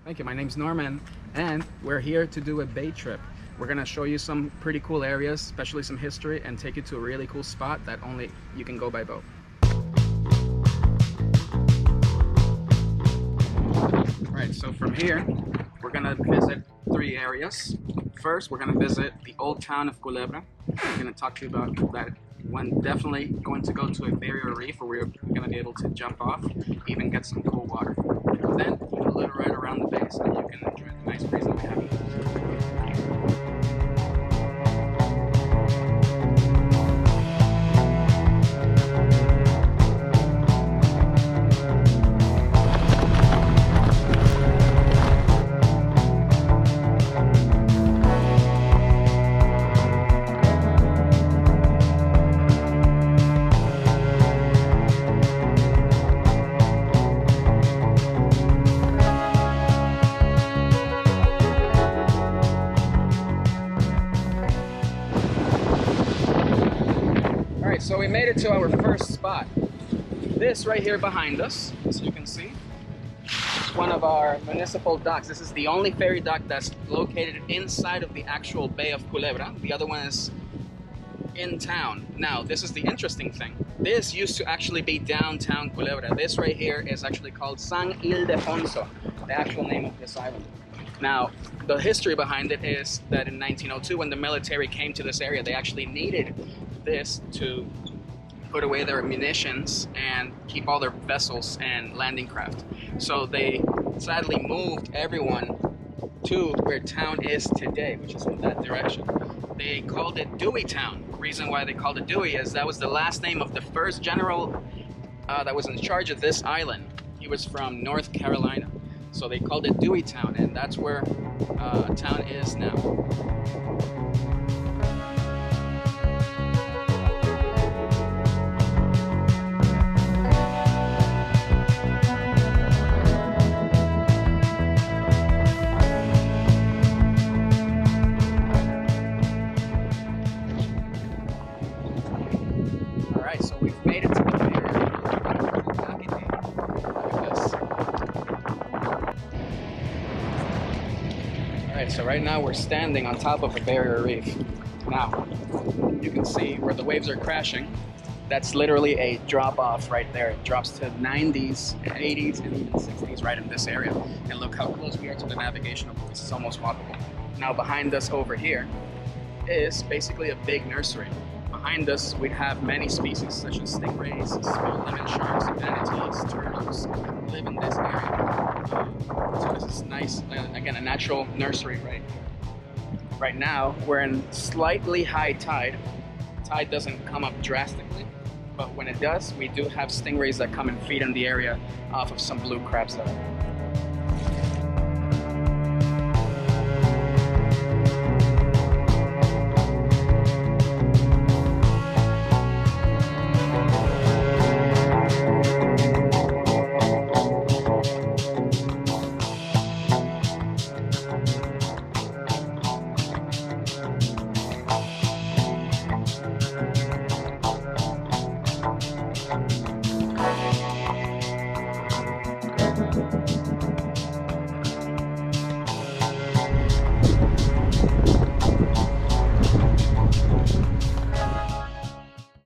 Thank you. My name's Norman, and we're here to do a bay trip. We're gonna show you some pretty cool areas, especially some history, and take you to a really cool spot that only you can go by boat. Alright, so from here, we're gonna visit 3 areas. First, we're gonna visit the old town of Culebra. We're gonna talk to you about that. One, definitely going to go to a barrier reef where we're gonna be able to jump off, even get some cool water. Then, a little ride around the bay so that you can enjoy the nice breeze that we have. So we made it to our first spot. This right here behind us, as you can see, is one of our municipal docks. This is the only ferry dock that's located inside of the actual Bay of Culebra. The other one is in town. Now, this is the interesting thing. This used to actually be downtown Culebra. This right here is actually called San Ildefonso, the actual name of this island. Now, the history behind it is that in 1902, when the military came to this area, they actually needed this to put away their munitions and keep all their vessels and landing craft. So they sadly moved everyone to where town is today, which is in that direction. They called it Dewey Town. The reason why they called it Dewey is that was the last name of the first general that was in charge of this island. He was from North Carolina. So they called it Dewey Town, and that's where town is now. Alright, so we've made it to the barrier. Alright, so right now we're standing on top of a barrier reef. Now, you can see where the waves are crashing. That's literally a drop off right there. It drops to 90s, 80s, and even 60s right in this area. And look how close we are to the navigational buoys. It's almost walkable. Now behind us over here is basically a big nursery. Behind us, we have many species such as stingrays, small lemon sharks, manatees, turtles live in this area. So this is nice, again, a natural nursery right here. Right now, we're in slightly high tide. Tide doesn't come up drastically, but when it does, we do have stingrays that come and feed in the area off of some blue crabs that are there.